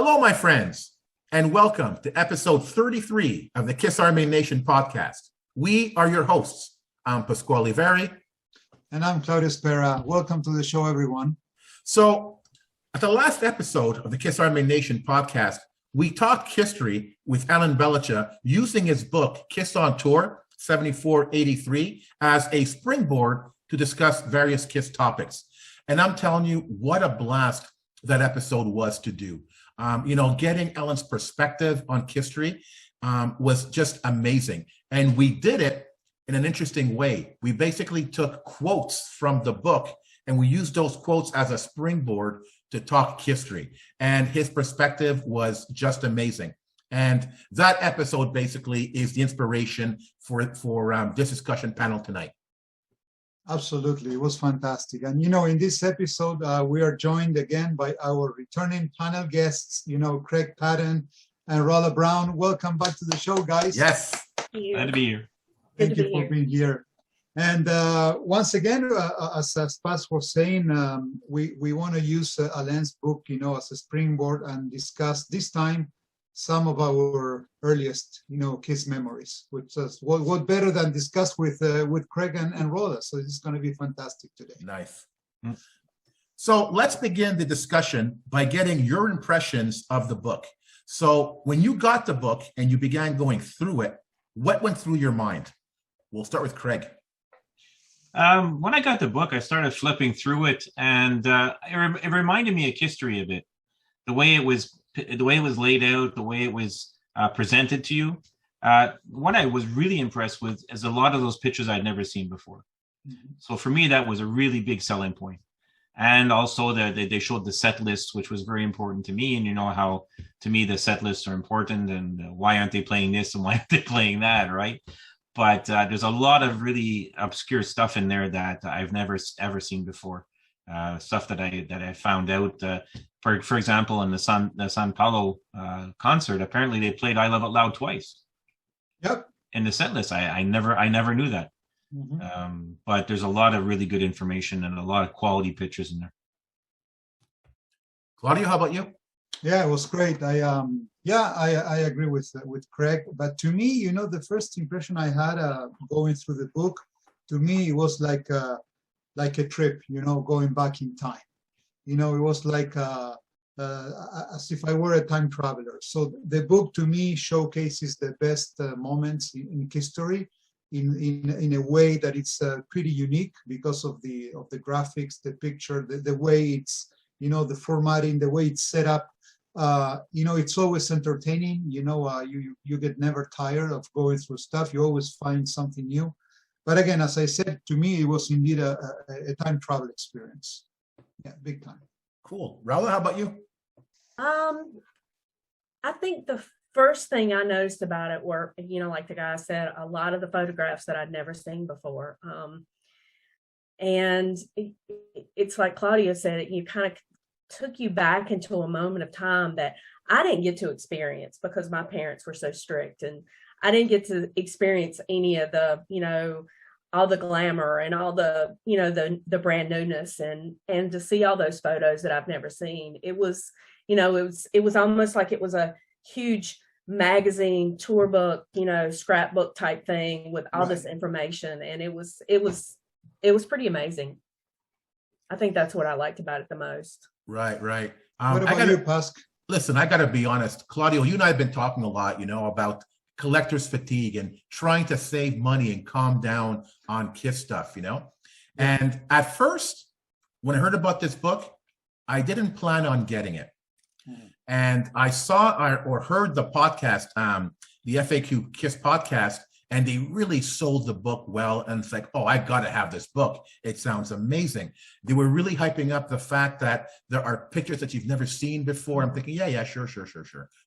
Hello, my friends, and welcome to episode 33 of the Kiss Army Nation podcast. We are your hosts. I'm Pasquale Veri. And I'm Claudio Spera. Welcome to the show, everyone. So, at the last episode of the Kiss Army Nation podcast, we talked KISStory with Alain Bellicha using his book, Kiss on Tour, 7483, as a springboard to discuss various Kiss topics. And I'm telling you, what a blast that episode was to do. Getting Alain's perspective on KISStory was just amazing. And we did it in an interesting way. We basically took quotes from the book and we used those quotes as a springboard to talk KISStory. And his perspective was just amazing. And that episode basically is the inspiration for this discussion panel tonight. Absolutely. It was fantastic. And, in this episode, we are joined again by our returning panel guests, Craig Patton and Rolla Brown. Welcome back to the show, guys. Yes. Glad to be here. Thank you for being here. And once again, as Paz was saying, we want to use Alain's book, as a springboard and discuss this time some of our earliest, Kiss memories, which is what better than discuss with Craig and Rolla. So this is going to be fantastic today. Nice. So let's begin the discussion by getting your impressions of the book. So when you got the book and you began going through it, what went through your mind? We'll start with Craig. When I got the book, I started flipping through it, and it reminded me of KISStory a bit. The way it was laid out, the way it was presented to you. What I was really impressed with is a lot of those pictures I'd never seen before. Mm-hmm. So for me, that was a really big selling point. And also they showed the set lists, which was very important to me. And how, to me, the set lists are important, and why aren't they playing this and why aren't they playing that, right? But there's a lot of really obscure stuff in there that I've never ever seen before. Stuff that I found out, for example, in the San Paulo concert, apparently they played "I Love It Loud" twice. Yep. In the set list, I never knew that. Mm-hmm. But there's a lot of really good information and a lot of quality pictures in there. Claudio, how about you? Yeah, it was great. I agree with Craig. But to me, the first impression I had going through the book, to me, it was like a trip, going back in time. It was like as if I were a time traveler. So the book to me showcases the best moments in KISStory in a way that it's pretty unique because of the graphics, the picture, the way it's, the formatting, the way it's set up. It's always entertaining. You get never tired of going through stuff. You always find something new. But again, as I said, to me, it was indeed a time travel experience. Yeah, big time. Cool. Raula, how about you? I think the first thing I noticed about it were, like the guy said, a lot of the photographs that I'd never seen before. And it's like Claudia said, you kind of took you back into a moment of time that I didn't get to experience because my parents were so strict, and I didn't get to experience any of the, all the glamour and all the, the brand newness, and to see all those photos that I've never seen. It was, it was almost like it was a huge magazine tour book, scrapbook type thing with all this information. And it was pretty amazing. I think that's what I liked about it the most. Right. What about you, Pasc? Listen, I got to be honest. Claudio, you and I have been talking a lot, about collector's fatigue and trying to save money and calm down on Kiss stuff, And at first, when I heard about this book, I didn't plan on getting it. And I saw or heard the podcast, the FAQ Kiss podcast, and they really sold the book well. And it's like, oh, I got to have this book. It sounds amazing. They were really hyping up the fact that there are pictures that you've never seen before. I'm thinking, yeah, sure.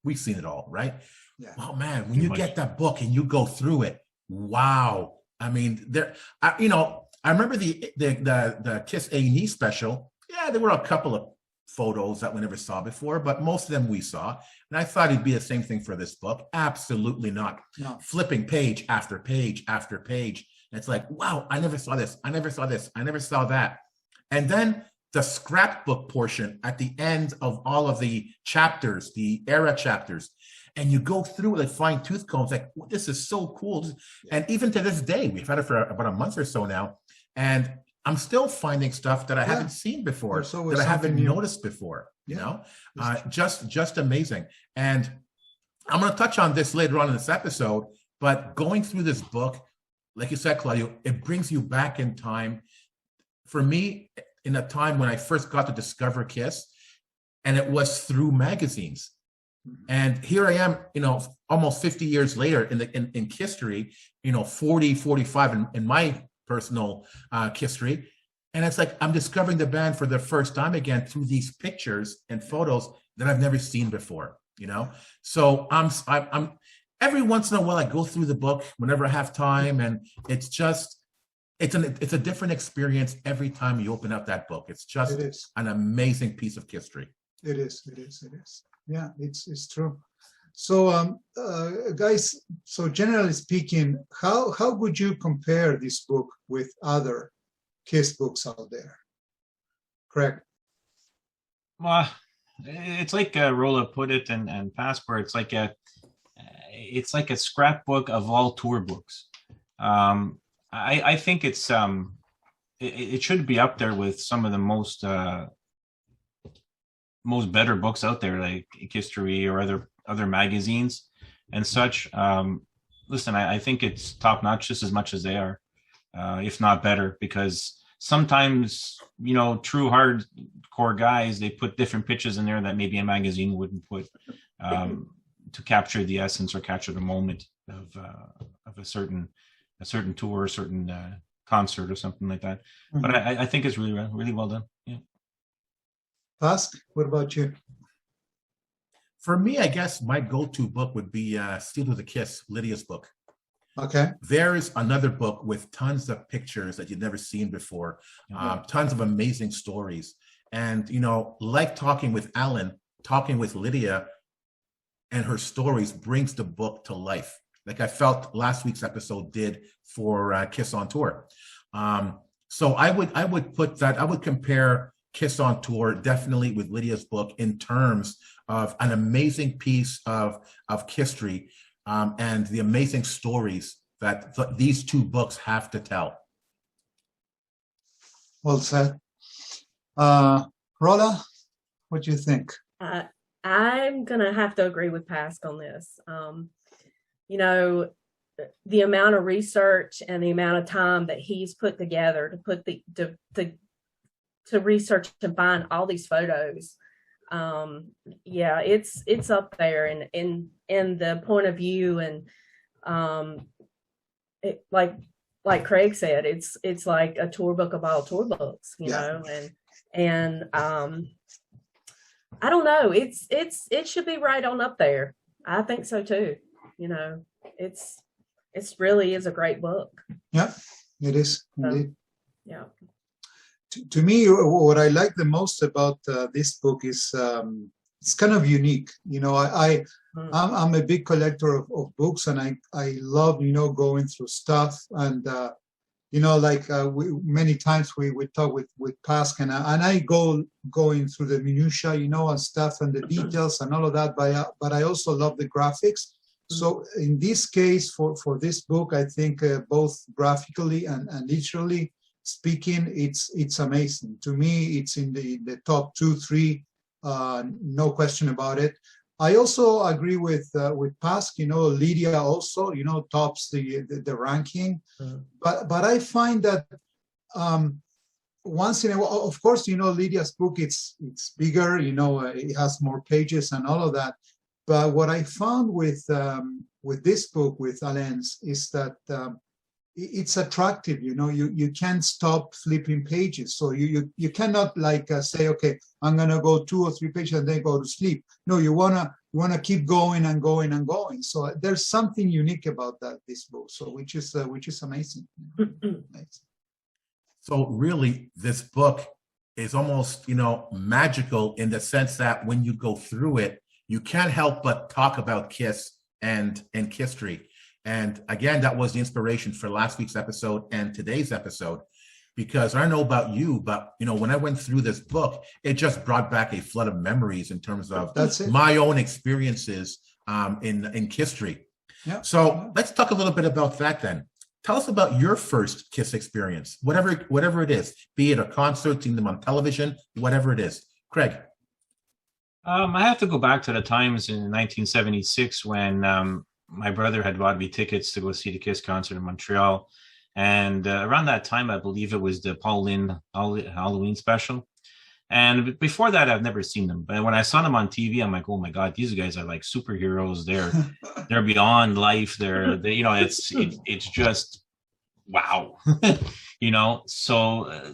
We've seen it all, right? Yeah. Oh man, when you get that book and you go through it, wow. I mean, I remember the Kiss A&E special. Yeah, there were a couple of photos that we never saw before, but most of them we saw. And I thought it'd be the same thing for this book. Absolutely not. No. Flipping page after page after page. And it's like, wow, I never saw this. I never saw that. And then the scrapbook portion at the end of all of the chapters, the era chapters, and you go through like fine tooth combs, like this is so cool. And even to this day, we've had it for about a month or so now, and I'm still finding stuff that I haven't seen before, that I haven't noticed before. You know, just amazing. And I'm going to touch on this later on in this episode, but going through this book, like you said, Claudio, it brings you back in time. For me, in a time when I first got to discover KISS, and it was through magazines. And here I am, you know, almost 50 years later in KISStory, you know, 40, 45 in my personal KISStory. And it's like I'm discovering the band for the first time again through these pictures and photos that I've never seen before, you know? So I'm every once in a while I go through the book whenever I have time, and it's just, it's a different experience every time you open up that book. It's just an amazing piece of KISStory. It is. Yeah, it's true. So, guys, so generally speaking, how would you compare this book with other KISS books out there? Correct. Well, it's like Rolla put it, and Passport. It's like a scrapbook of all tour books. I think it should be up there with some of the most better books out there, like KISStory or other magazines and such. Listen, I think it's top notch just as much as they are, if not better, because sometimes, you know, true hardcore guys, they put different pictures in there that maybe a magazine wouldn't put, to capture the essence or capture the moment of a certain tour, a certain concert or something like that. Mm-hmm. But I think it's really well done. Yeah. Pask, what about you? For me, I guess my go-to book would be Steal with a Kiss, Lydia's book. Okay. There's another book with tons of pictures that you've never seen before, tons of amazing stories. And, you know, like talking with Alain, talking with Lydia and her stories brings the book to life. Like I felt last week's episode did for KISS on Tour. So I would put that, I would compare KISS on Tour definitely with Lydia's book in terms of an amazing piece of KISStory, and the amazing stories that these two books have to tell. Well said. Rolla, what do you think? I'm going to have to agree with Pask on this. You know, the amount of research and the amount of time that he's put together to put to research and find all these photos. Yeah, it's up there in the point of view, and it, like Craig said, it's like a tour book of all tour books, you know, and I don't know, it should be right on up there. I think so too. You know, it's really is a great book. Yeah, it is indeed. Yeah. To me, what I like the most about this book is it's kind of unique. You know, I'm a big collector of books, and I love, you know, going through stuff, and you know, like many times we talk with Pask, and I going through the minutia, you know, and stuff and the details and all of that. But I also love the graphics. So in this case, for this book, I think both graphically and literally speaking, it's amazing. To me, it's in the top 2, 3, no question about it. I also agree with Pask. You know, Lydia also, you know, tops the ranking. But I find that once in a while, of course, you know, Lydia's book, it's bigger. You know, it has more pages and all of that. But what I found with this book, with Alain's, is that it's attractive. You know, you can't stop flipping pages. So you cannot like say, okay, I'm gonna go 2 or 3 pages and then go to sleep. No, you wanna keep going and going and going. So there's something unique about this book. So which is amazing. So really, this book is almost, you know, magical in the sense that when you go through it, you can't help but talk about KISS and KISStory. And again, that was the inspiration for last week's episode and today's episode, because I don't know about you, but when I went through this book, it just brought back a flood of memories in terms of my own experiences in KISStory. Yeah. So let's talk a little bit about that then. Tell us about your first KISS experience, whatever it is, be it a concert, seeing them on television, whatever it is. Craig. I have to go back to the times in 1976 when my brother had bought me tickets to go see the KISS concert in Montreal. And around that time, I believe it was the Paul Lynn Halloween special. And before that, I've never seen them. But when I saw them on TV, I'm like, oh my God, these guys are like superheroes. They're beyond life. It's just wow. So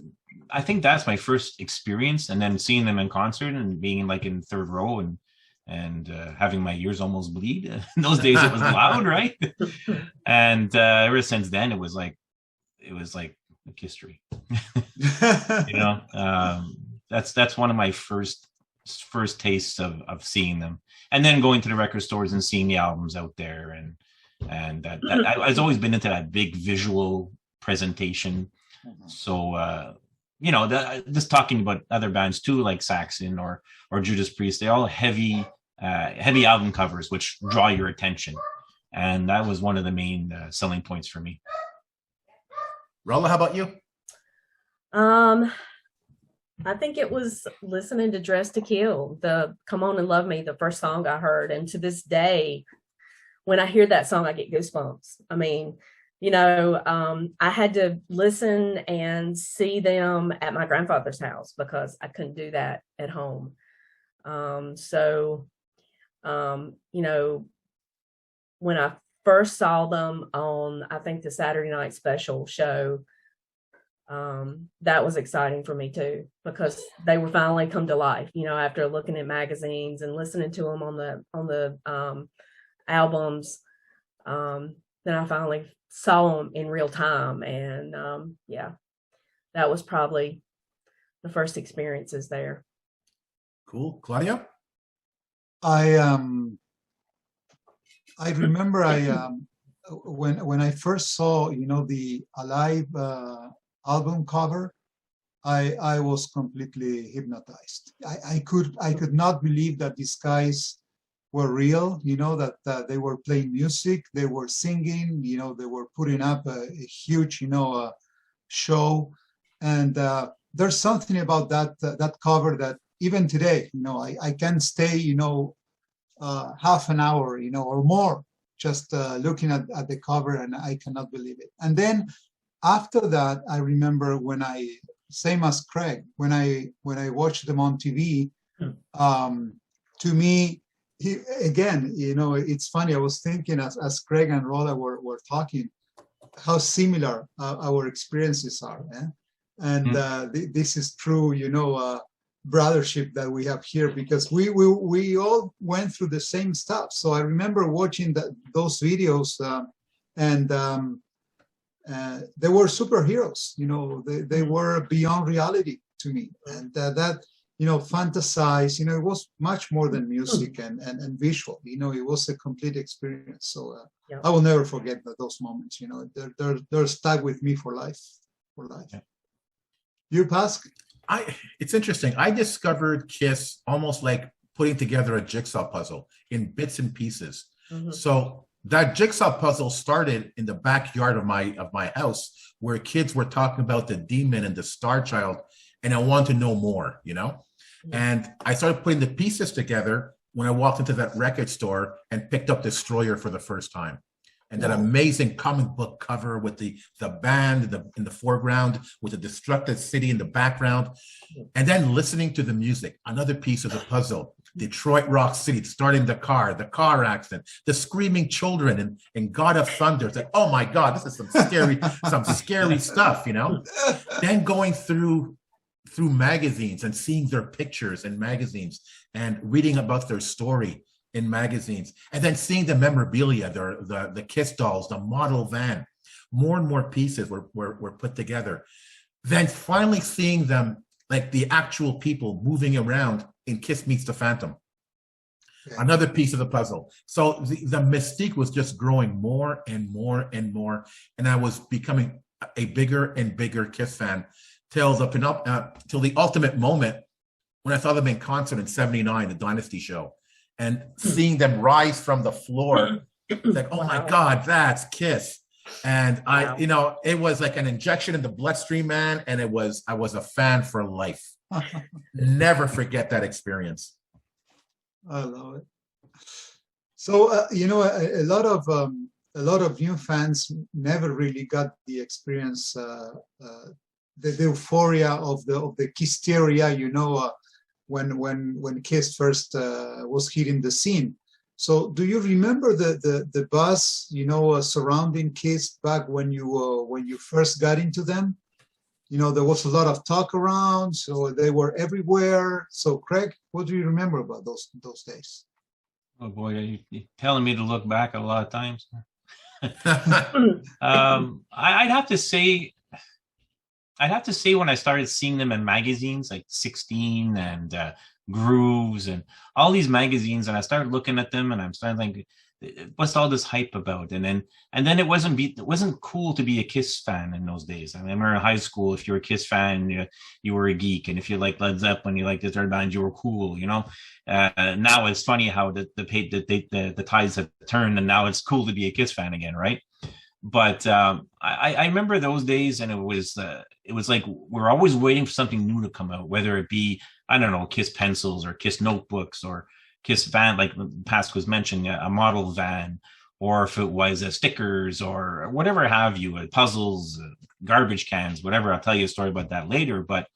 I think that's my first experience. And then seeing them in concert and being like in third row and having my ears almost bleed. In those days, it was loud, right? And ever since then, it was like a KISStory. That's one of my first tastes of seeing them, and then going to the record stores and seeing the albums out there, and that I've always been into that big visual presentation. So just talking about other bands too, like Saxon or Judas Priest, they all heavy album covers which draw your attention, and that was one of the main selling points for me. Rolla, how about you? I think it was listening to Dress to Kill, the Come On and Love Me, the first song I heard. And to this day, when I hear that song, I get goosebumps. I mean, I had to listen and see them at my grandfather's house because I couldn't do that at home. When I first saw them on, I think, the Saturday night special show, that was exciting for me too, because they were finally come to life, after looking at magazines and listening to them on the albums. Then I finally saw them in real time, and that was probably the first experiences there. Cool. Claudia? I remember when I first saw the Alive album cover, I was completely hypnotized. I could not believe that these guys were real, that they were playing music, they were singing, they were putting up a huge show. And there's something about that cover that even today, I can stay half an hour or more just looking at the cover, and I cannot believe it. And then after that, I remember same as Craig, when I watched them on TV, to me, it's funny. I was thinking as Craig and Rolla were talking, how similar our experiences are. And this is true, brothership that we have here, because we all went through the same stuff. So I remember watching those videos, and they were superheroes. They were beyond reality to me, and that fantasize. It was much more than music and visual. It was a complete experience. So I will never forget those moments. They're stuck with me for life. Yeah. You, Pasc? It's interesting. I discovered KISS almost like putting together a jigsaw puzzle in bits and pieces. Mm-hmm. So that jigsaw puzzle started in the backyard of my house, where kids were talking about the demon and the star child, and I wanted to know more, Mm-hmm. And I started putting the pieces together when I walked into that record store and picked up Destroyer for the first time. And that amazing comic book cover with the band in the foreground, with the destructive city in the background. And then listening to the music, another piece of the puzzle. Detroit Rock City, starting the car accident, the screaming children in God of Thunder. It's like, oh my God, this is some scary stuff, Then going through magazines and seeing their pictures in magazines and reading about their story in magazines, and then seeing the memorabilia, the KISS dolls, the model van. More and more pieces were put together. Then finally seeing them, like the actual people moving around in KISS Meets the Phantom. Okay. Another piece of the puzzle. So the mystique was just growing more and more and more, and I was becoming a bigger and bigger Kiss fan till the ultimate moment when I saw them in concert in '79, the Dynasty show, and seeing them rise from the floor, like, oh my God, that's Kiss. And it was like an injection in the bloodstream, man. And I was a fan for life. Never forget that experience. I love it. So a lot of new fans never really got the experience, the euphoria of the KISStory, when Kiss first was hitting the scene. So do you remember the buzz, surrounding Kiss back when you first got into them? There was a lot of talk around, so they were everywhere. So Craig, what do you remember about those days? Oh boy, you're telling me to look back a lot of times. I'd have to say when I started seeing them in magazines like 16 and Grooves and all these magazines, and I started looking at them, and I'm starting to think, what's all this hype about? And then it wasn't cool to be a Kiss fan in those days. I remember in high school, if you were a Kiss fan, you were a geek, and if you liked Led Zeppelin, you liked this other band, you were cool. Now it's funny how the tides have turned, and now it's cool to be a Kiss fan again, right? But I remember those days, and it was like we're always waiting for something new to come out, whether it be, I don't know, Kiss pencils or Kiss notebooks or Kiss van, like Pascal was mentioning, a model van, or if it was stickers or whatever have you, puzzles, garbage cans, whatever. I'll tell you a story about that later. But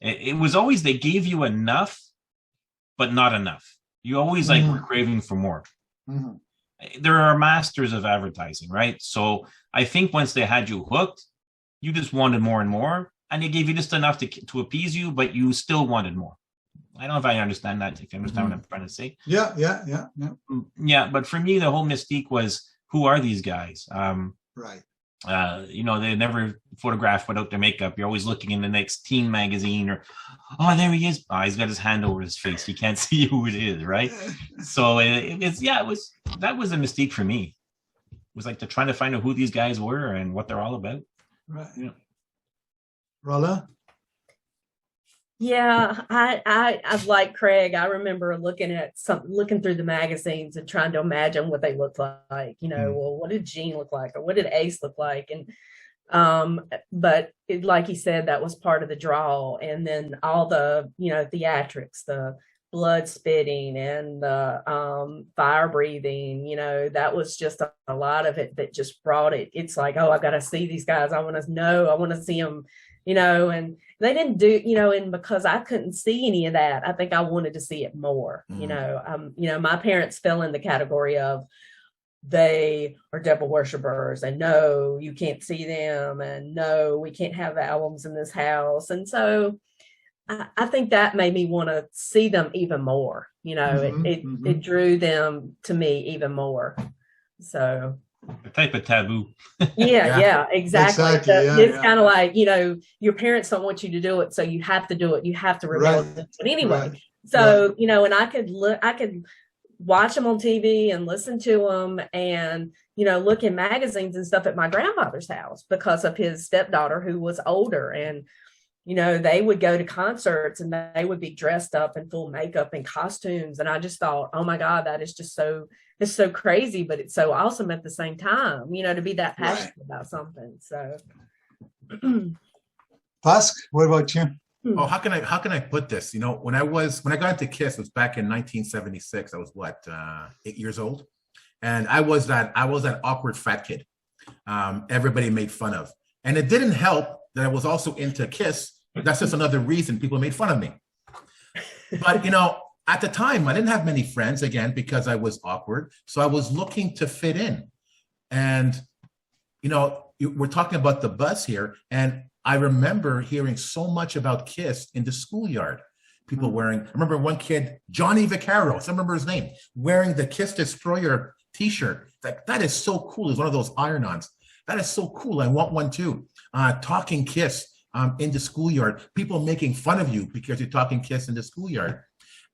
it was always, they gave you enough, but not enough. You always were craving for more. Mm-hmm. There are masters of advertising, right? So I think once they had you hooked, you just wanted more and more, and they gave you just enough to appease you, but you still wanted more. I don't know if I understand that, if you understand what I'm trying to say. Yeah. Yeah, but for me, the whole mystique was, who are these guys? Right. They never photographed without their makeup. You're always looking in the next teen magazine, or, oh, there he is. Oh, he's got his hand over his face. You can't see who it is, right? So that was a mystique for me. It was like trying to find out who these guys were and what they're all about. Right. Rolla? Yeah, I like Craig. I remember looking through the magazines and trying to imagine what they looked like. Well, what did Gene look like, or what did Ace look like? And but like he said, that was part of the draw. And then all the theatrics, the blood spitting and the fire breathing, that was just a lot of it that just brought it. It's like, oh, I got to see these guys. I want to see them. And they didn't do, and because I couldn't see any of that, I think I wanted to see it more. My parents fell in the category of, they are devil worshipers, and no, you can't see them, and no, we can't have albums in this house. And so I think that made me want to see them even more. It drew them to me even more. So a type of taboo. Yeah, exactly. It's kind of like, your parents don't want you to do it, so you have to do it. You have to rebel against it anyway. Right. So, and I could watch them on TV and listen to them and, look in magazines and stuff at my grandfather's house because of his stepdaughter who was older. And, they would go to concerts and they would be dressed up in full makeup and costumes. And I just thought, oh my God, that is just it's so crazy, but it's so awesome at the same time, to be that passionate about something. So Pask, what about you? Oh, how can I put this? When I got into Kiss, it was back in 1976. I was 8 years old. And I was that awkward fat kid. Everybody made fun of. And it didn't help that I was also into Kiss. That's just another reason people made fun of me. But, at the time, I didn't have many friends, again, because I was awkward. So I was looking to fit in. And, we're talking about the buzz here. And I remember hearing so much about Kiss in the schoolyard. People wearing, I remember one kid, Johnny Vaccaro, I remember his name, wearing the Kiss Destroyer t-shirt. Like, that is so cool. It's one of those iron-ons. That is so cool. I want one too. Talking Kiss in the schoolyard. People making fun of you because you're talking Kiss in the schoolyard.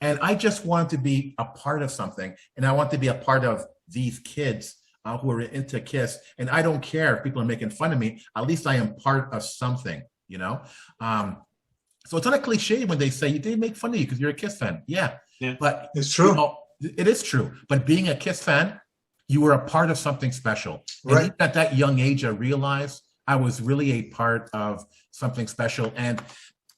And I just wanted to be a part of something. And I want to be a part of these kids who are into Kiss, and I don't care if people are making fun of me. At least I am part of something, you know. So it's not a cliche when they say they make fun of you because you're a Kiss fan. Yeah, but It's true. You know, it is true. But being a Kiss fan, you were a part of something special. And Right. even at that young age, I realized I was really a part of something special. And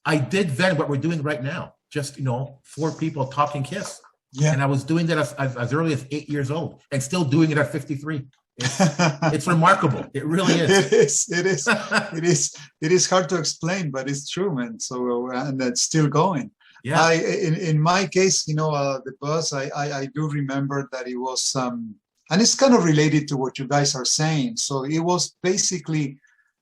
I did then what we're doing right now, just, you know, 4 people talking Kiss. Yeah. And I was doing that as early as 8 years old and still doing it at 53. It's remarkable. It really is. It is hard to explain, but it's true, man. So, and it's still going. Yeah. In my case, you know, the bus, I do remember that it was, and it's kind of related to what you guys are saying. So it was basically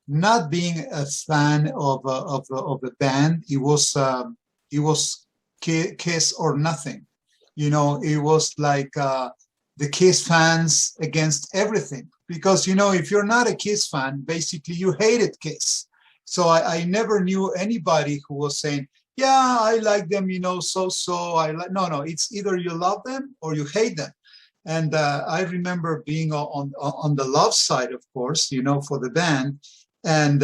not being a fan of the band. It was Kiss or nothing. You know, it was like the Kiss fans against everything. Because, you know, if you're not a Kiss fan, basically you hated Kiss. So I never knew anybody who was saying, yeah, I like them, you know, no, it's either you love them or you hate them. And I remember being on the love side, of course, you know, for the band, and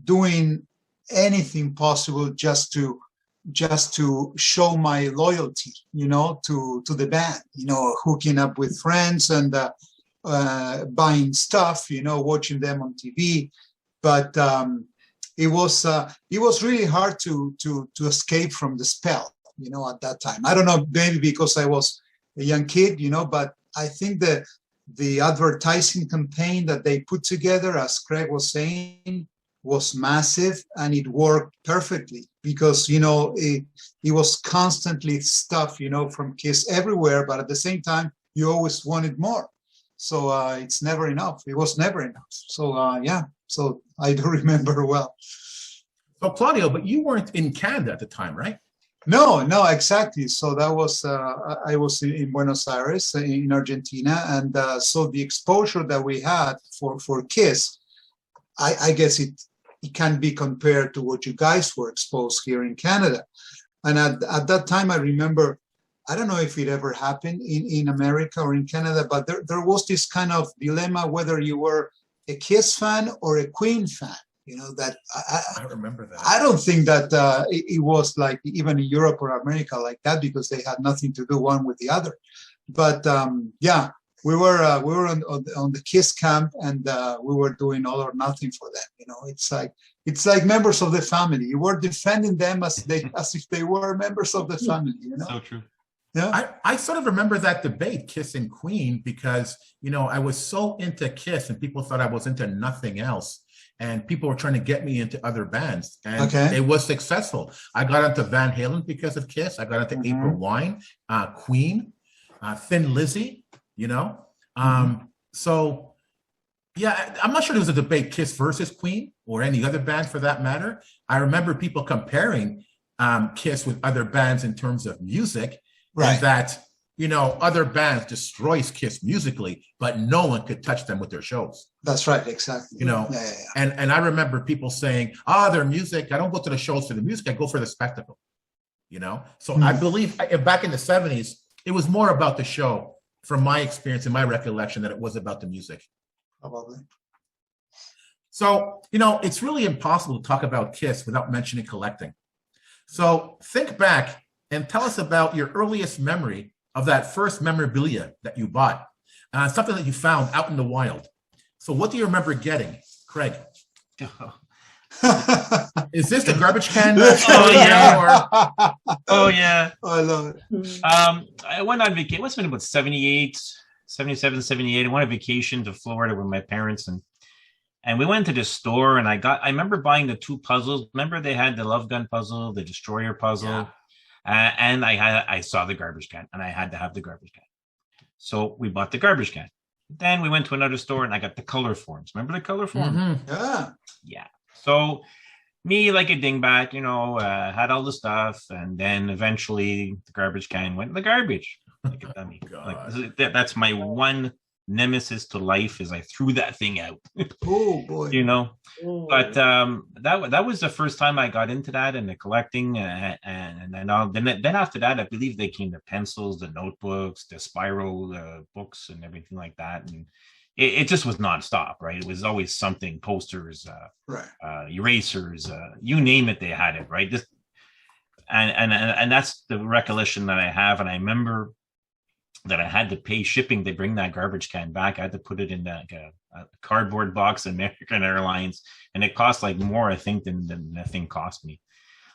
doing anything possible just to show my loyalty, you know, to the band, you know, hooking up with friends and buying stuff, you know, watching them on TV. But it was really hard to escape from the spell, you know, at that time. I don't know, maybe because I was a young kid, you know, but I think the advertising campaign that they put together, as Craig was saying, was massive, and it worked perfectly because, you know, it was constantly stuff, you know, from Kiss everywhere, but at the same time, you always wanted more. So it's never enough. It was never enough. So yeah, so I do remember well. So Claudio, but you weren't in Canada at the time, right? No, exactly. So that was, I was in Buenos Aires in Argentina. And so the exposure that we had for Kiss, I guess it can't be compared to what you guys were exposed here in Canada. And at that time, I remember, I don't know if it ever happened in America or in Canada, but there was this kind of dilemma whether you were a Kiss fan or a Queen fan. You know, that I remember that. I don't think that it was like even in Europe or America like that, because they had nothing to do one with the other. But yeah, we were on the Kiss camp, and we were doing all or nothing for them. You know, it's like members of the family. You were defending them as if they were members of the family. You know, So true. yeah. I sort of remember that debate, Kiss and Queen, because, you know, I was so into Kiss and people thought I was into nothing else. And people were trying to get me into other bands. And Okay. it was successful. I got into Van Halen because of Kiss. I got into April Wine, Queen, Thin Lizzy, you know. So, yeah, I'm not sure there was a debate, Kiss versus Queen or any other band for that matter. I remember people comparing Kiss with other bands in terms of music. Right. And that, you know, other bands destroys Kiss musically, but no one could touch them with their shows. That's right. Exactly. You know, Yeah. and I remember people saying, their music, I don't go to the shows for the music, I go for the spectacle, you know? So I believe back in the 70s, it was more about the show, from my experience and my recollection, that it was about the music. Probably. So, you know, it's really impossible to talk about Kiss without mentioning collecting. So think back and tell us about your earliest memory of that first memorabilia that you bought, something that you found out in the wild. So what do you remember getting, Craig? Is this the garbage can? Oh, yeah. Oh, yeah. I love it. I went on vacation. What's been about 78, 77, 78. I went on vacation to Florida with my parents, and we went to the store, and I remember buying the 2 puzzles. Remember they had the Love Gun puzzle, the Destroyer puzzle, and I saw the garbage can, and I had to have the garbage can. So we bought the garbage can. Then we went to another store, and I got the color forms. Remember the color form? Yeah. So me, like a dingbat, you know, had all the stuff, and then eventually the garbage can went in the garbage. Like a dummy. Like, that's my one nemesis to life, is I threw that thing out. Oh boy. You know. But that was the first time I got into that and the collecting, and then after that, I believe they came the pencils, the notebooks, the spiral books, and everything like that. And it just was nonstop, right? It was always something, posters, Right. erasers, you name it, they had it, right? This, and that's the recollection that I have. And I remember that I had to pay shipping. They bring that garbage can back. I had to put it in a cardboard box, American Airlines, and it cost like more, I think, than the thing cost me.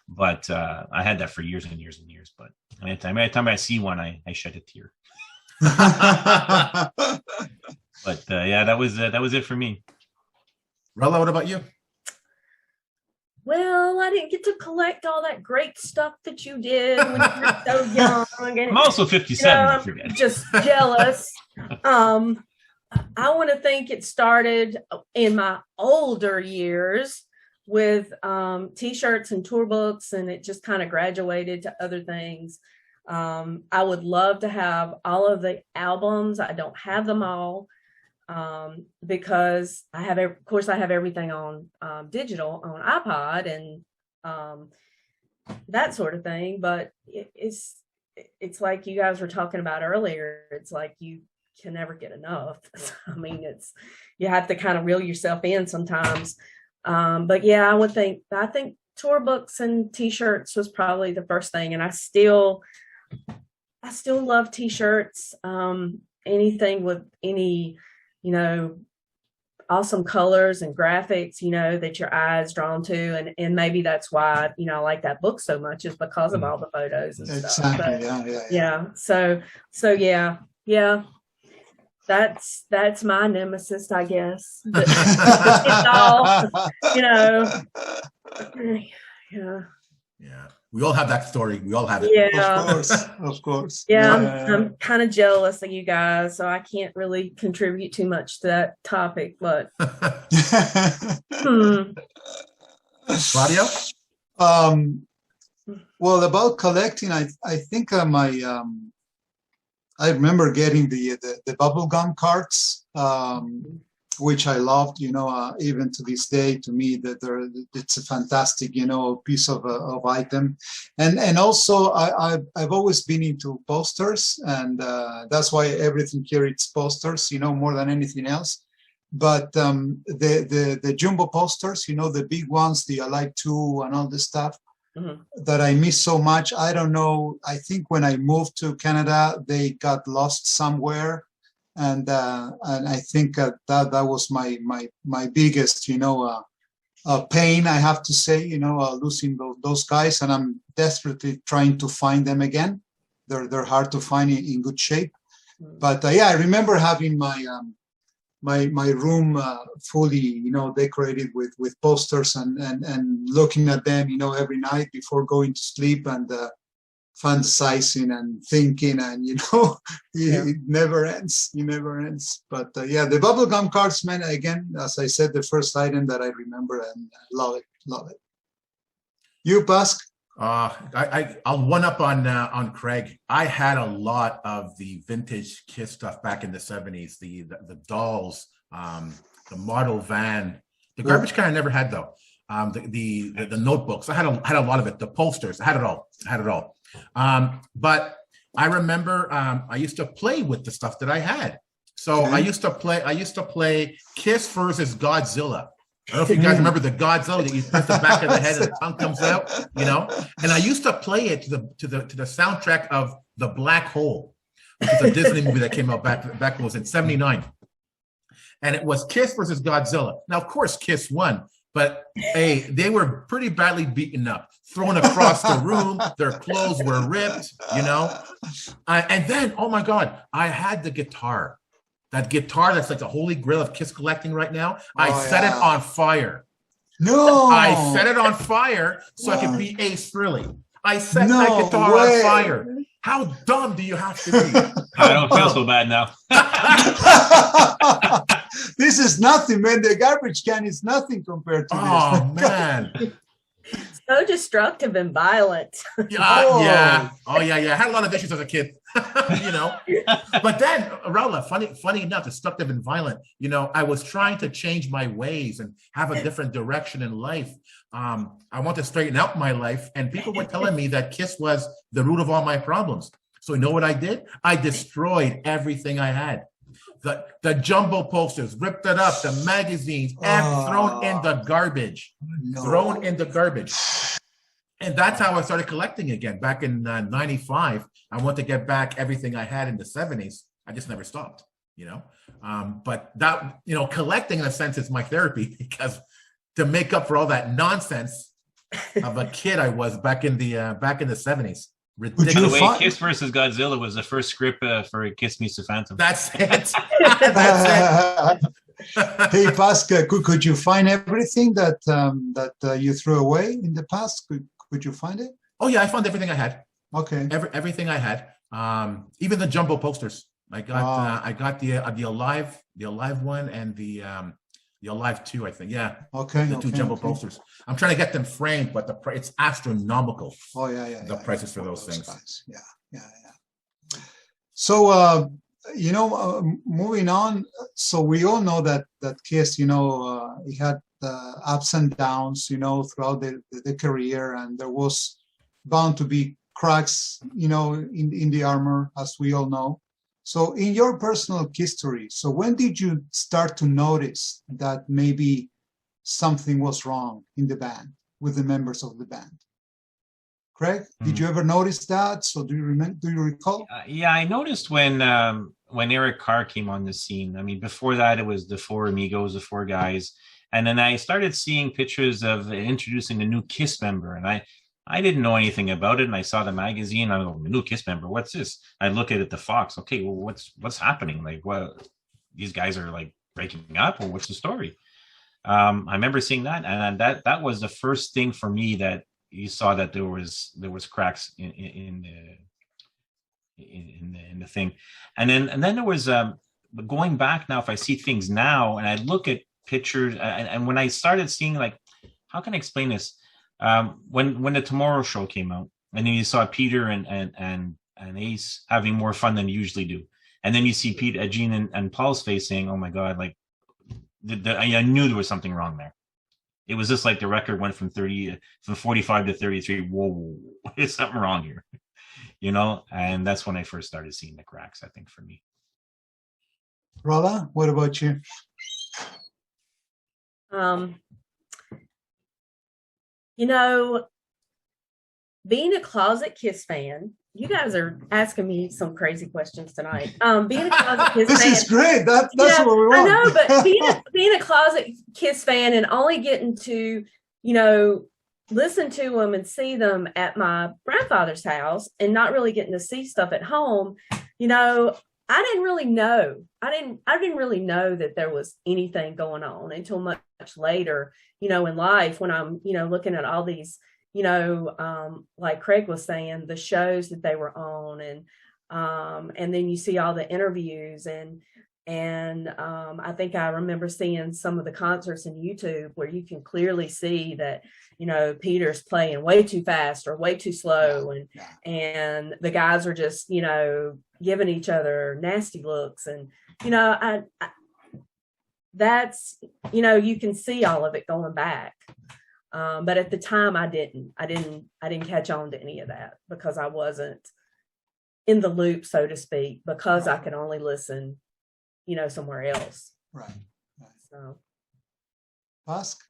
But I had that for years and years and years. But anytime I see one, I shed a tear. But yeah, that was it for me. Rolla, what about you? Well, I didn't get to collect all that great stuff that you did when you were so young. And, I'm also 57. I forget. I'm just jealous. I want to think it started in my older years with T-shirts and tour books, and it just kind of graduated to other things. I would love to have all of the albums. I don't have them all because I have everything on digital on iPod and that sort of thing. But it's like you guys were talking about earlier. It's like you can never get enough. I mean, you have to kind of reel yourself in sometimes. But yeah, I think tour books and T-shirts was probably the first thing, and I still love T-shirts. Anything with any, awesome colors and graphics, that your eye is drawn to. And maybe that's why, I like that book so much, is because of all the photos and stuff. Exactly. But, yeah. So yeah. That's my nemesis, I guess. But it's all, yeah. Yeah. We all have that story. We all have it. Yeah. Of course. Yeah, I'm kind of jealous of you guys, so I can't really contribute too much to that topic, but Claudio? Well, about collecting, I think I remember getting the bubblegum cards, which I loved, even to this day. To me, it's a fantastic, piece of item. And also I've always been into posters, and that's why everything here it's posters, more than anything else. But the jumbo posters, the big ones, the Alive 2 and all this stuff, that I miss so much. I don't know. I think when I moved to Canada, they got lost somewhere. And I think that was my biggest, pain, I have to say, losing those guys, and I'm desperately trying to find them again. They're hard to find in good shape. But yeah, I remember having my room fully, decorated with posters and looking at them, every night before going to sleep, and fantasizing and thinking, and it never ends. It never ends. But yeah, the bubblegum cards, man, again, as I said, the first item that I remember, and love it. You, Pasc? I'll one up on Craig. I had a lot of the vintage KISS stuff back in the 70s, the dolls, the model van. The garbage can I never had though. The notebooks. I had a lot of it. The posters. I had it all. But I remember I used to play with the stuff that I had. So I used to play KISS versus Godzilla. I don't know if you guys remember the Godzilla that you press the back of the head and the tongue comes out, And I used to play it to the soundtrack of The Black Hole, which is a Disney movie that came out back when it was in '79. And it was KISS versus Godzilla. Now, of course, KISS won. But hey, they were pretty badly beaten up, thrown across the room. Their clothes were ripped, And then, oh my God, I had the guitar. That guitar that's like the holy grail of KISS collecting right now. I set it on fire. No. I set it on fire so I could be Ace Frehley. I set that guitar on fire. How dumb do you have to be? I don't feel so bad now. This is nothing, man. The garbage can is nothing compared to this. Oh, man. So destructive and violent. Yeah. Oh, yeah. I had a lot of issues as a kid, But then, Rolla, funny enough, destructive and violent, I was trying to change my ways and have a different direction in life. I want to straighten out my life, and people were telling me that KISS was the root of all my problems. So you know what I did? I destroyed everything I had. the jumbo posters, ripped it up, the magazines, and thrown in the garbage. No. Thrown in the garbage. And that's how I started collecting again. Back in 95, I wanted to get back everything I had in the 70s. I just never stopped, But that, collecting in a sense is my therapy, because to make up for all that nonsense of a kid I was back in the 70s. Ridiculous. By the way, Kiss versus Godzilla was the first script for Kiss Meets the Phantom. That's it. That's it. Hey, Pascal, could you find everything that you threw away in the past? Could you find it? Oh yeah, I found everything I had. Okay. Everything I had. Even the jumbo posters. I got the Alive one and the Alive 2, I think. Yeah. Okay. The two jumbo posters. I'm trying to get them framed, but it's astronomical. Oh yeah. The prices for those things. Guys. Yeah. So moving on. So we all know that Kiss, he had ups and downs, throughout the career, and there was bound to be cracks, in the armor, as we all know. So in your personal history, so when did you start to notice that maybe something was wrong in the band, with the members of the band? Craig, did you ever notice that? So do you recall? Yeah, I noticed when Eric Carr came on the scene. I mean, before that, it was the four amigos, the four guys. And then I started seeing pictures of introducing a new Kiss member. And I didn't know anything about it. And I saw the magazine. I was like, the new Kiss member, what's this? I look at it, the Fox. Okay, well, what's happening? Like, what? These guys are like breaking up, or what's the story? I remember seeing that. And that was the first thing for me that you saw that there was cracks in the thing. And then there was going back now, if I see things now and I look at pictures, and when I started seeing, like, how can I explain this? When the Tomorrow Show came out, and then you saw Peter and Ace having more fun than you usually do, and then you see Gene and Paul's face saying, "Oh my God!" Like, I knew there was something wrong there. It was just like the record went from 45 to 33. Whoa, there's something wrong here, And that's when I first started seeing the cracks, I think, for me. Rolla, what about you? Being a closet Kiss fan, you guys are asking me some crazy questions tonight. Being a closet Kiss fan. This is great. That's what we want. I know, but being a closet Kiss fan and only getting to, listen to them and see them at my grandfather's house and not really getting to see stuff at home, I didn't really know. I didn't really know that there was anything going on until much later, in life, when I'm, looking at all these, like Craig was saying, the shows that they were on, and then you see all the interviews, and I think I remember seeing some of the concerts on YouTube where you can clearly see that, Peter's playing way too fast or way too slow, and the guys are just, giving each other nasty looks, and that's, you can see all of it going back. But at the time I didn't catch on to any of that, because I wasn't in the loop, so to speak, because I could only listen, somewhere else. Right. So. Ask.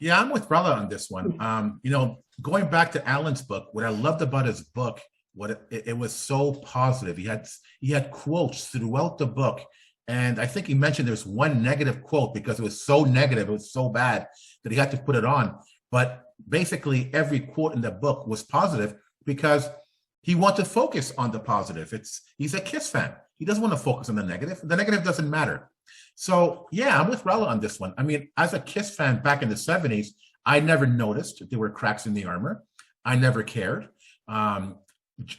Yeah, I'm with Rolla on this one. Going back to Alan's book, what I loved about his book, it was so positive. He had quotes throughout the book. And I think he mentioned there's one negative quote because it was so negative, it was so bad that he had to put it on. But basically every quote in the book was positive because he wanted to focus on the positive. He's a Kiss fan. He doesn't want to focus on the negative. The negative doesn't matter. So yeah, I'm with Rolla on this one. I mean, as a Kiss fan back in the 70s, I never noticed there were cracks in the armor. I never cared.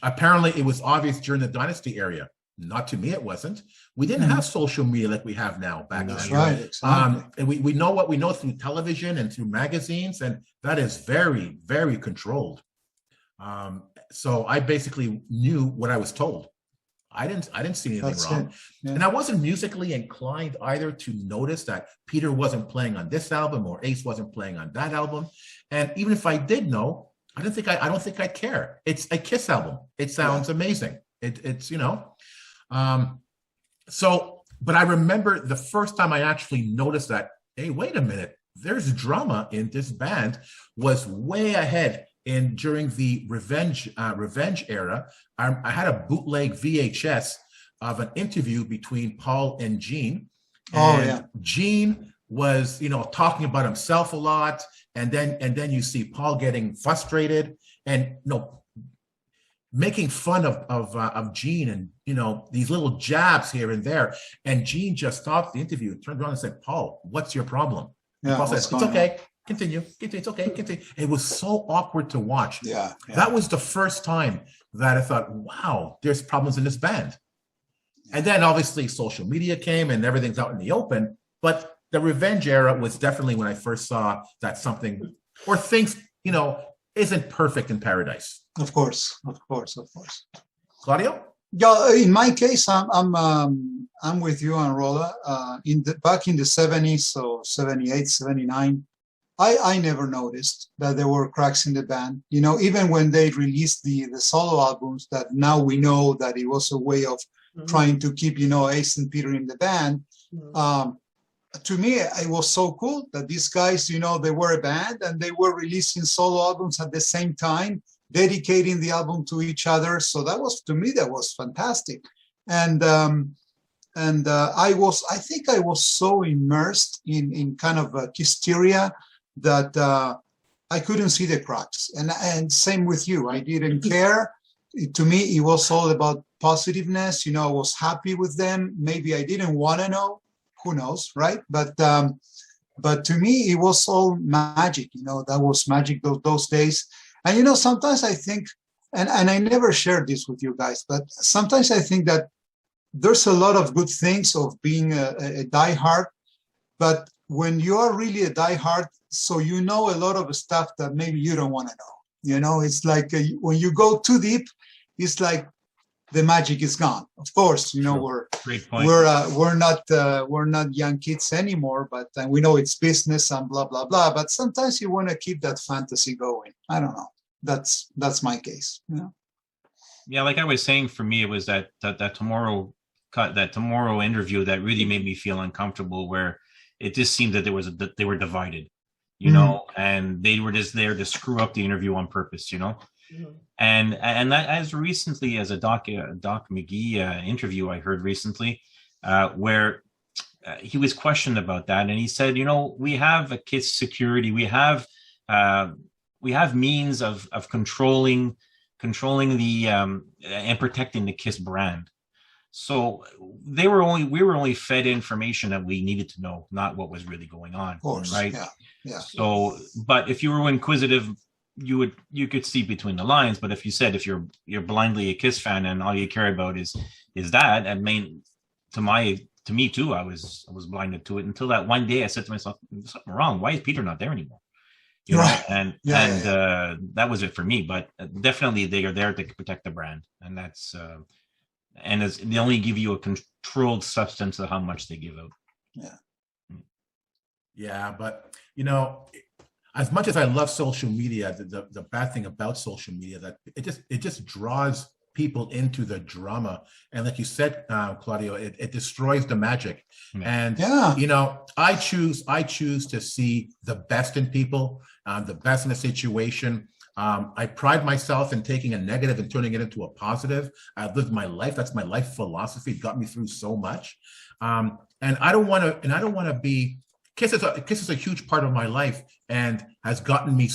Apparently it was obvious during the Dynasty era. Not to me, it wasn't. We didn't have social media like we have now back then. That's right, exactly. And we know what we know through television and through magazines, and that is very, very controlled. So I basically knew what I was told. I didn't see anything wrong. Yeah. And I wasn't musically inclined either to notice that Peter wasn't playing on this album or Ace wasn't playing on that album. And even if I did know, I don't think I'd care. It's a Kiss album. It sounds amazing. It's So, but I remember the first time I actually noticed that, hey, wait a minute, there's drama in this band, was way ahead during the revenge era. I had a bootleg VHS of an interview between Paul and Gene. And Gene was, talking about himself a lot. And then you see Paul getting frustrated and, making fun of Gene and, these little jabs here and there. And Gene just stopped the interview, turned around and said, Paul, what's your problem? And Paul said, it's okay. Continue. It's okay. Continue. It was so awkward to watch. Yeah. That was the first time that I thought, wow, there's problems in this band. And then obviously social media came and everything's out in the open. But the revenge era was definitely when I first saw that something or things, isn't perfect in paradise. Of course. Claudio? Yeah, in my case, I'm with you on Rolla. Back in the 70s, so 78, 79, I never noticed that there were cracks in the band. Even when they released the solo albums, that now we know that it was a way of trying to keep, Ace and Peter in the band. To me, it was so cool that these guys, they were a band and they were releasing solo albums at the same time, dedicating the album to each other. So that was fantastic. And I think I was so immersed in kind of a hysteria that I couldn't see the cracks. And same with you. I didn't care. To me, it was all about positiveness. I was happy with them. Maybe I didn't want to know. Who knows, right? But to me, it was all magic. That was magic those days. And sometimes I think, and I never shared this with you guys, but sometimes I think that there's a lot of good things of being a diehard, but when you are really a diehard, so a lot of stuff that maybe you don't want to know. It's like when you go too deep, it's like the magic is gone. Of course, we're not young kids anymore, but we know it's business and blah blah blah. But sometimes you want to keep that fantasy going. I don't know. That's my case. Yeah, like I was saying, for me, it was that tomorrow interview that really made me feel uncomfortable, where it just seemed that they were divided, and they were just there to screw up the interview on purpose, And that, as recently as a Doc McGee interview I heard recently, where he was questioned about that, and he said, we have a KISS security, we have means of controlling the and protecting the KISS brand. So we were only fed information that we needed to know, not what was really going on. Of course, right? Yeah. So, but if you were inquisitive, you could see between the lines. But if you're blindly a KISS fan and all you care about is that, and to me too, I was blinded to it until that one day I said to myself, "There's something wrong. Why is Peter not there anymore?" That was it for me. But definitely they are there to protect the brand, and that's they only give you a controlled substance of how much they give out. Yeah, but as much as I love social media, the bad thing about social media that it just draws people into the drama, and like you said, Claudio, it destroys the magic. And I choose to see the best in people, the best in a situation. I pride myself in taking a negative and turning it into a positive. I've lived my life. That's my life philosophy. It got me through so much. And I don't want to be. KISS is a huge part of my life and has gotten me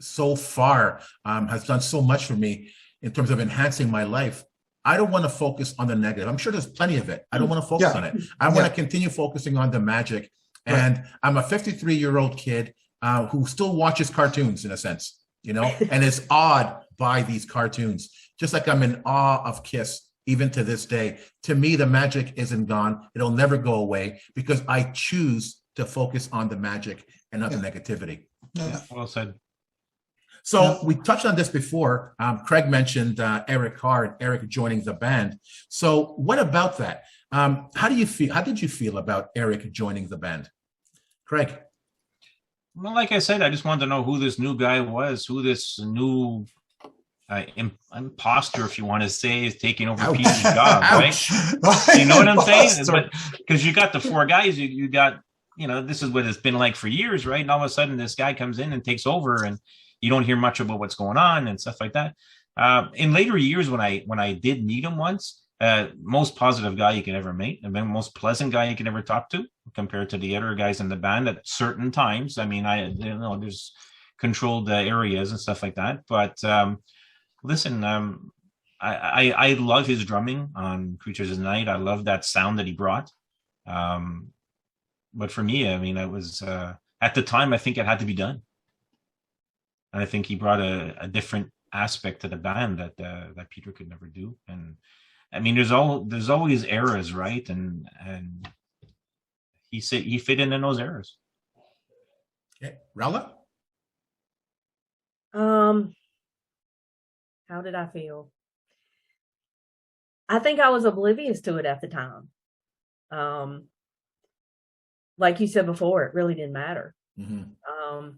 so far. Has done so much for me in terms of enhancing my life. I don't want to focus on the negative. I'm sure there's plenty of it. I don't want to focus on it. I want to continue focusing on the magic. And I'm a 53-year-old kid who still watches cartoons in a sense, and is awed by these cartoons, just like I'm in awe of KISS even to this day. To me, the magic isn't gone. It'll never go away because I choose to focus on the magic and not the negativity. Yeah. Well said. So we touched on this before. Craig mentioned Eric Carr and Eric joining the band. So what about that? How did you feel about Eric joining the band? Craig? Well, like I said, I just wanted to know who this new guy was, who this new imposter, if you want to say, is taking over Ouch. Peter's job, right? Ouch. You know what I'm saying? Imposter. Because you got the four guys, you got, this is what it's been like for years, right? And all of a sudden, this guy comes in and takes over, and you don't hear much about what's going on and stuff like that. In later years, when I did meet him once, most positive guy you can ever meet, and the most pleasant guy you can ever talk to, compared to the other guys in the band at certain times. I mean, there's controlled areas and stuff like that, but listen, I love his drumming on Creatures of the Night. I love that sound that he brought. But for me, I mean, it was at the time, I think it had to be done, and I think he brought a different aspect to the band that Peter could never do. And I mean, there's always eras, right? And he fit in those eras. Okay, Rolla? How did I feel? I think I was oblivious to it at the time. Like you said before, it really didn't matter. Mm-hmm.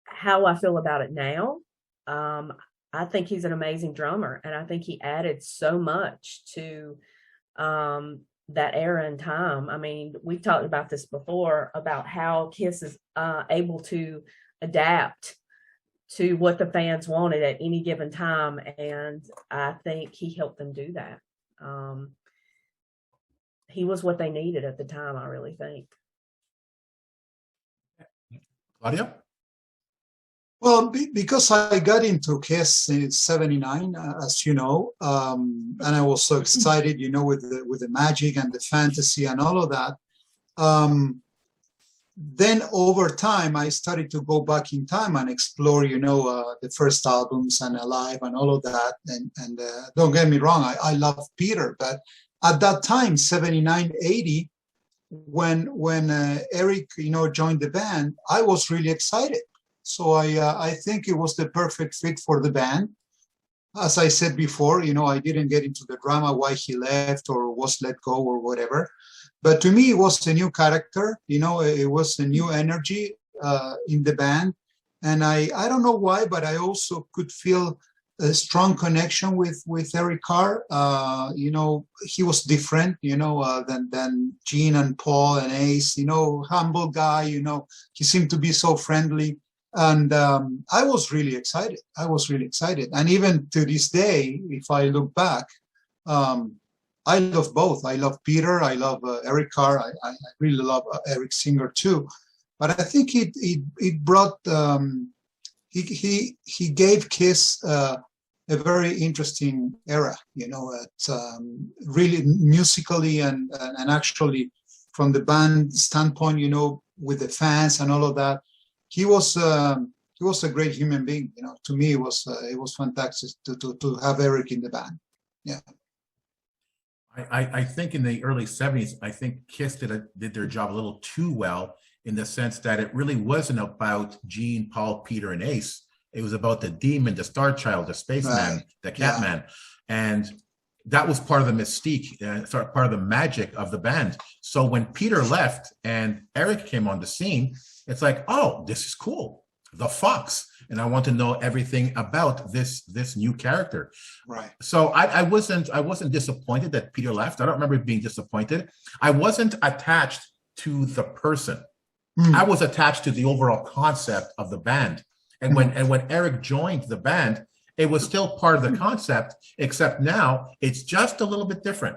How I feel about it now, I think he's an amazing drummer, and I think he added so much to that era and time. I mean, we've talked about this before, about how KISS is able to adapt to what the fans wanted at any given time, and I think he helped them do that. He was what they needed at the time, I really think. Claudia? Well, because I got into KISS in '79, as you know, and I was so excited, with the magic and the fantasy and all of that. Then over time, I started to go back in time and explore, the first albums and Alive and all of that. And don't get me wrong, I love Peter, but at that time, '79, '80, when Eric, joined the band, I was really excited. So I think it was the perfect fit for the band. As I said before, I didn't get into the drama why he left or was let go or whatever. But to me, it was a new character. It was a new energy in the band. And I don't know why, but I also could feel a strong connection with Eric Carr. He was different, than Gene and Paul and Ace, humble guy, he seemed to be so friendly. And I was really excited. And even to this day, if I look back, I love both. I love Peter. I love Eric Carr. I really love Eric Singer too. But I think it brought, he gave KISS a very interesting era, really musically and actually from the band standpoint, with the fans and all of that. He was a great human being. To me, it was fantastic to have Eric in the band. Yeah. I think in the early '70s, I think KISS did their job a little too well, in the sense that it really wasn't about Gene, Paul, Peter, and Ace. It was about the demon, the star child, the spaceman, right, the Catman. Yeah. And that was part of the mystique, part of the magic of the band. So when Peter left and Eric came on the scene, it's like, oh, this is cool. The Fox. And I want to know everything about this new character. Right. So I wasn't disappointed that Peter left. I don't remember being disappointed. I wasn't attached to the person. I was attached to the overall concept of the band. And when Eric joined the band, it was still part of the concept, except now it's just a little bit different.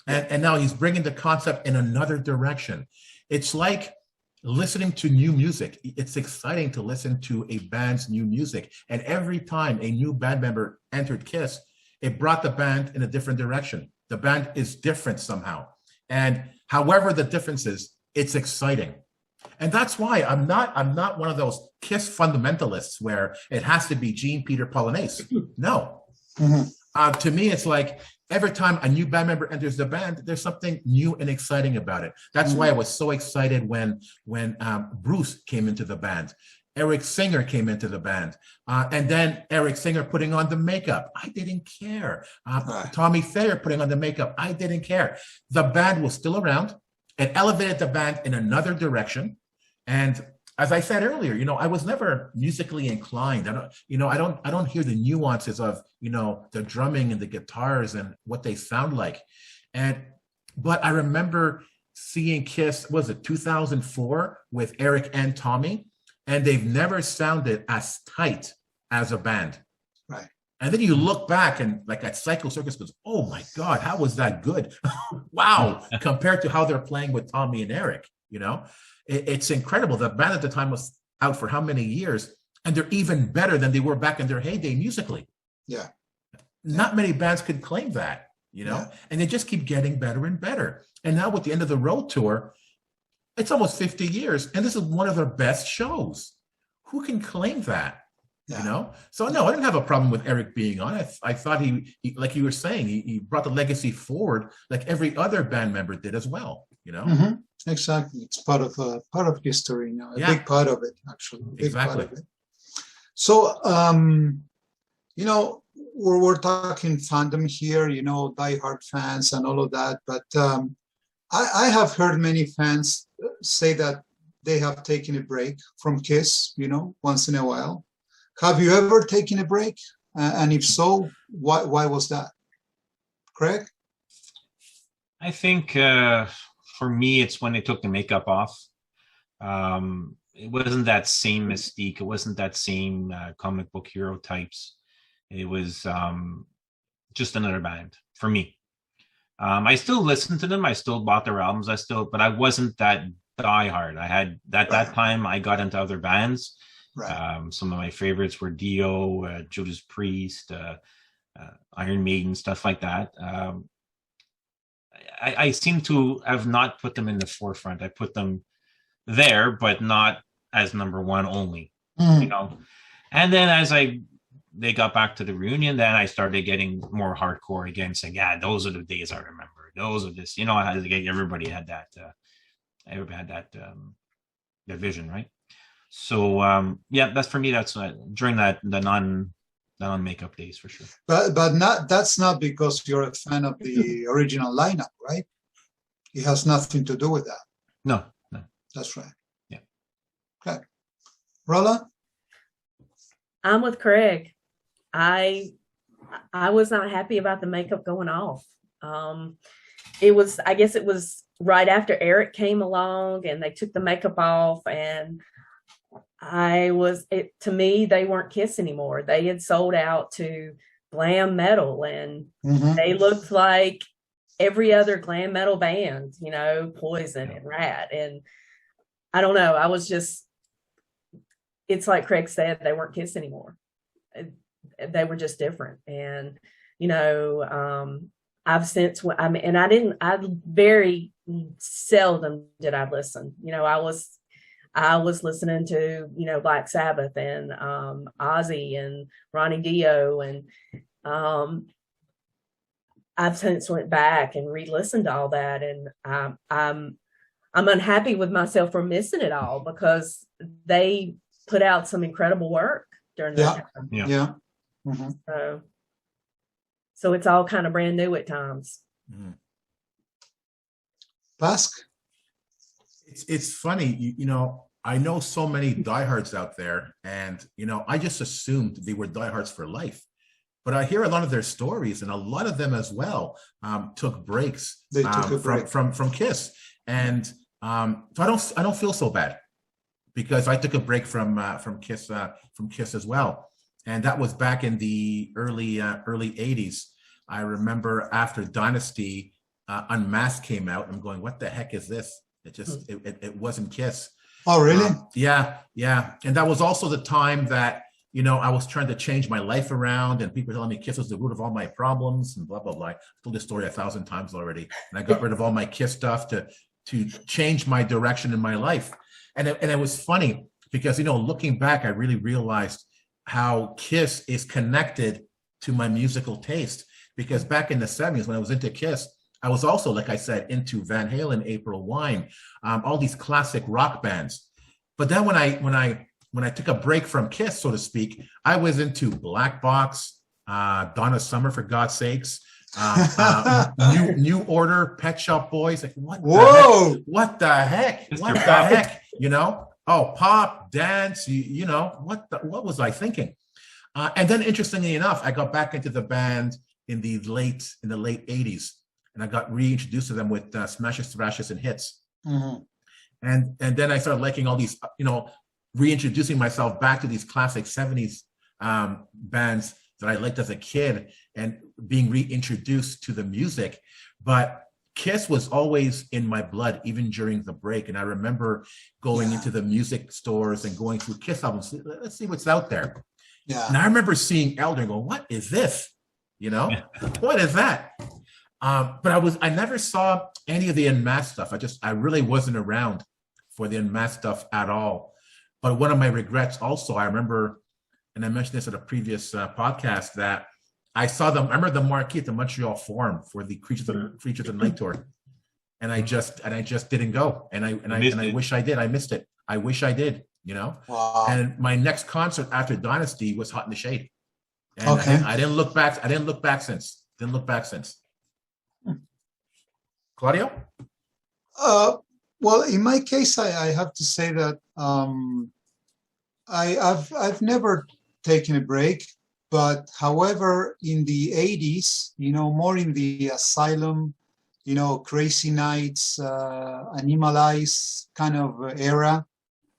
And now he's bringing the concept in another direction. It's like listening to new music. It's exciting to listen to a band's new music. And every time a new band member entered KISS, it brought the band in a different direction. The band is different somehow. And however the difference is, it's exciting. And that's why I'm not one of those KISS fundamentalists where it has to be Gene, Peter, Paul, and Ace. No. To me, it's like every time a new band member enters the band, there's something new and exciting about it. That's why I was so excited when Bruce came into the band. Eric Singer came into the band. And then Eric Singer putting on the makeup. I didn't care. Tommy Thayer putting on the makeup. I didn't care. The band was still around. It elevated the band in another direction. And as I said earlier, I was never musically inclined. I don't hear the nuances of, the drumming and the guitars and what they sound like. But I remember seeing Kiss, was it 2004 with Eric and Tommy, and they've never sounded as tight as a band. Right. And then you look back and like at Psycho Circus goes, oh my God, how was that good? Wow. Compared to how they're playing with Tommy and Eric, it's incredible. The band at the time was out for how many years, and they're even better than they were back in their heyday musically. Yeah. Not many bands could claim that, and they just keep getting better and better. And now with the End of the Road tour, it's almost 50 years, and this is one of their best shows. Who can claim that? Yeah. So no, I didn't have a problem with Eric being on. I thought he like you were saying, he brought the legacy forward like every other band member did as well. Mm-hmm. Exactly, it's part of history now. A big part of it, actually. Exactly. Part of it. So, we're talking fandom here, diehard fans and all of that. But I have heard many fans say that they have taken a break from Kiss, once in a while. Have you ever taken a break? And if so, why was that? Craig? I think for me, it's when they took the makeup off. It wasn't that same mystique. It wasn't that same comic book hero types. It was just another band for me. I still listened to them. I still bought their albums. But I wasn't that diehard. I had that time I got into other bands. Right. Some of my favorites were Dio, Judas Priest, Iron Maiden, stuff like that. I seem to have not put them in the forefront. I put them there, but not as number one only. And then as they got back to the reunion, then I started getting more hardcore again, saying, "Yeah, those are the days I remember. Those are this." Everybody had that. Everybody had that vision, right? So that's for me. That's during the non-makeup days for sure. But that's not because you're a fan of the original lineup, right? It has nothing to do with that. No. That's right. Yeah. Okay. Rolla? I'm with Craig. I was not happy about the makeup going off. I guess it was right after Eric came along and they took the makeup off, and to me, they weren't Kiss anymore. They had sold out to glam metal, and they looked like every other glam metal band, Poison and Rat. And I don't know. It's like Craig said, they weren't Kiss anymore. They were just different. And, I've since, I very seldom did I listen. I was listening to, Black Sabbath and Ozzy and Ronnie Dio, and I've since went back and re-listened to all that, and I'm unhappy with myself for missing it all because they put out some incredible work during that time. Yeah. Mm-hmm. So it's all kind of brand new at times. Basque? It's funny, I know so many diehards out there, and I just assumed they were diehards for life. But I hear a lot of their stories, and a lot of them as well took breaks. They took a break from Kiss, and so I don't feel so bad because I took a break from Kiss as well, and that was back in the early 80s. I remember after Dynasty, Unmasked came out. I'm going, what the heck is this? It wasn't Kiss. Oh, really? Yeah. And that was also the time that, I was trying to change my life around, and people were telling me Kiss was the root of all my problems and blah, blah, blah. I've told this story 1,000 times already. And I got rid of all my Kiss stuff to change my direction in my life. And it was funny because, looking back, I really realized how Kiss is connected to my musical taste. Because back in the 70s, when I was into Kiss, I was also, like I said, into Van Halen, April Wine, all these classic rock bands. But then when I took a break from Kiss, so to speak, I was into Black Box, Donna Summer, for God's sakes, New Order, Pet Shop Boys. Like, what? Whoa! What the heck? What the heck? Oh, pop, dance, you know, what was I thinking? And then interestingly enough, I got back into the band in the late 80s, and I got reintroduced to them with Smashes, Thrashes, and Hits. Mm-hmm. And then I started liking all these, you know, reintroducing myself back to these classic 70s bands that I liked as a kid and being reintroduced to the music. But Kiss was always in my blood, even during the break. And I remember going into the music stores and going through Kiss albums. Let's see what's out there. Yeah. And I remember seeing Elder and go, what is this? You know, what is that? But I never saw any of the Unmasked stuff. I really wasn't around for the Unmasked stuff at all. But one of my regrets also, I remember, and I mentioned this at a previous podcast, that I remember the marquee at the Montreal Forum for the Creatures of Night tour. And I just didn't go. And I wish I did. I missed it. I wish I did, you know? Wow. And my next concert after Dynasty was Hot in the Shade. And Okay. I didn't look back. I didn't look back since. Claudio? Well, in my case, I have to say that I've never taken a break, but however, in the 80s, you know, more in the Asylum, you know, Crazy Nights, Animalize kind of era,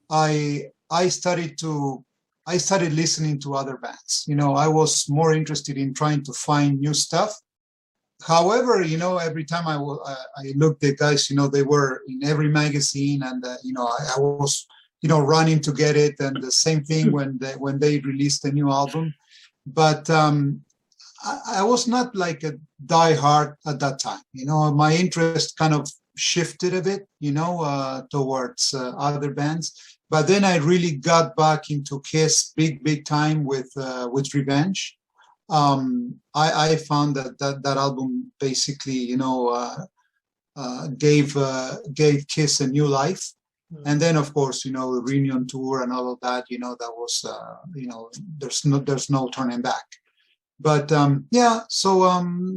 I started listening to other bands. You know, I was more interested in trying to find new stuff. However, you know, every time I looked at guys, you know, they were in every magazine, and you know, I was, you know, running to get it, and the same thing when they released a new album. But I was not like a diehard at that time. You know, my interest kind of shifted a bit, you know, towards other bands. But then I really got back into Kiss big time with Revenge. I found that album basically, you know, gave Kiss a new life. And then, of course, you know, the reunion tour and all of that, you know, that was, you know, there's no turning back. But yeah, so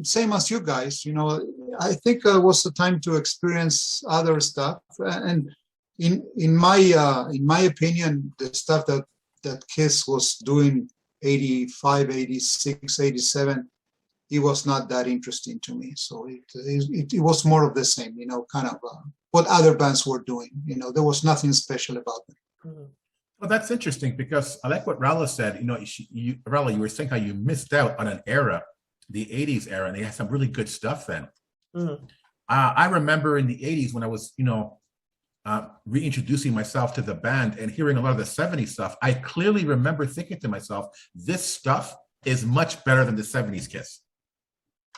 same as you guys, you know, I think it was the time to experience other stuff. And in my opinion, the stuff that Kiss was doing 85, 86, 87, it was not that interesting to me. So it was more of the same, you know, kind of what other bands were doing. You know, there was nothing special about them. Well, that's interesting, because I like what Raula said. You know, Raula, you were saying how you missed out on an era, the 80s era, and they had some really good stuff then. I remember in the 80s when I was, you know, reintroducing myself to the band and hearing a lot of the 70s stuff, I clearly remember thinking to myself, this stuff is much better than the 70s Kiss.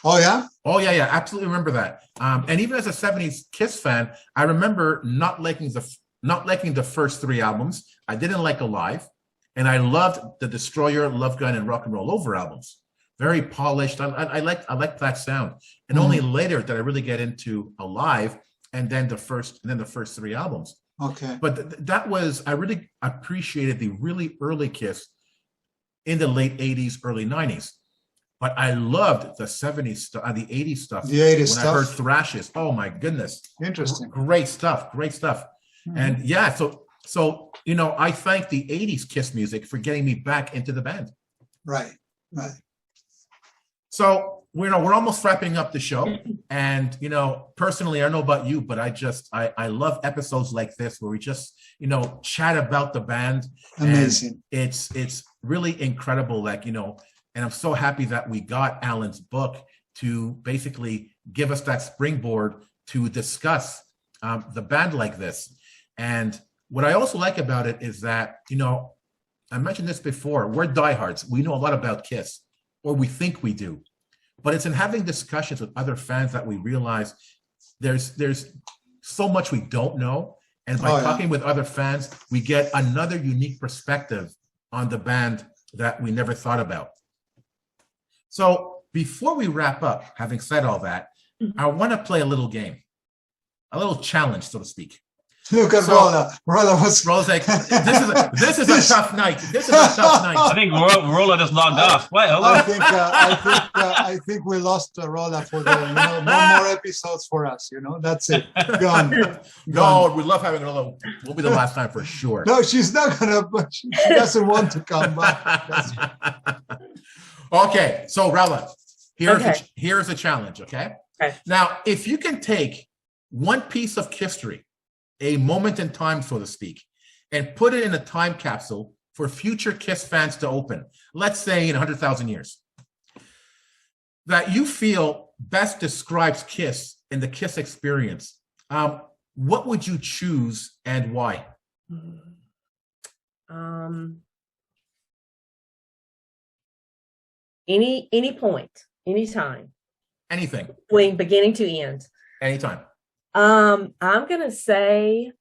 Oh, yeah? Oh, yeah, absolutely remember that. And even as a 70s Kiss fan, I remember not liking the first three albums. I didn't like Alive, and I loved the Destroyer, Love Gun, and Rock and Roll Over albums. Very polished. I liked that sound. And only later did I really get into Alive, and then the first three albums. Okay. But that was, I really appreciated the really early Kiss in the late 80s, early 90s. But I loved the 70s stuff, the 80s stuff. The 80s when stuff. I heard Thrashes. Oh my goodness. Interesting. Great stuff. And yeah, so you know, I thank the 80s Kiss music for getting me back into the band. Right. So we're almost wrapping up the show. And you know, personally, I don't know about you, but I love episodes like this where we just, you know, chat about the band. Amazing. And it's really incredible, like, you know, and I'm so happy that we got Alan's book to basically give us that springboard to discuss the band like this. And what I also like about it is that, you know, I mentioned this before, we're diehards. We know a lot about Kiss, or we think we do. But it's in having discussions with other fans that we realize there's so much we don't know. And by talking with other fans, we get another unique perspective on the band that we never thought about. So before we wrap up, having said all that, I want to play a little game, a little challenge, so to speak. Look at So- Rolla. Rolla was. Rolla's like, this is a tough night. This is a tough I night. think Rolla just logged off. What? Hello? I think we lost Rolla for the no more episodes for us. That's it. Gone. No, we love having Rolla. Will be the last time for sure. No, she's not gonna. But she doesn't want to come back. Okay, so Rolla, here's Okay. here's a challenge. Okay. Okay. Now, if you can take one piece of KISStory, a moment in time, so to speak, and put it in a time capsule for future KISS fans to open, let's say in 100,000 years, that you feel best describes KISS and the KISS experience, what would you choose and why? Any point, any time, Anything, between beginning to end. anytime. I'm gonna say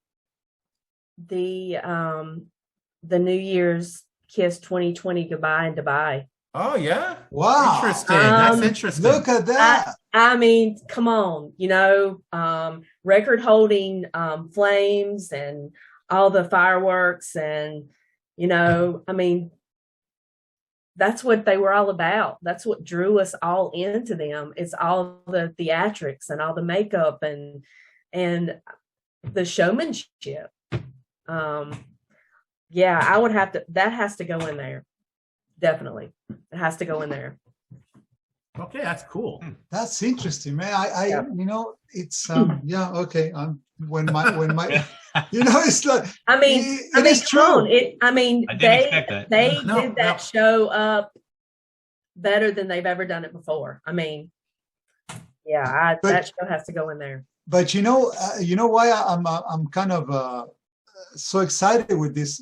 the New Year's Kiss 2020 goodbye in Dubai. Oh yeah. Wow. Interesting. That's Um, interesting. Look at that. I mean, come on, record holding flames and all the fireworks and, I mean, that's what they were all about. That's what drew us all into them. It's all the theatrics and all the makeup and the showmanship. Yeah, I would have to, that has to go in there. Definitely. It has to go in there. Okay, that's cool. That's interesting, man. I Yeah. it's yeah, okay. When my it's like I mean, it is come on. true. I didn't expect that. They No, did that show up better than they've ever done it before. I mean, yeah, But- that show has to go in there. But you know why I'm kind of so excited with this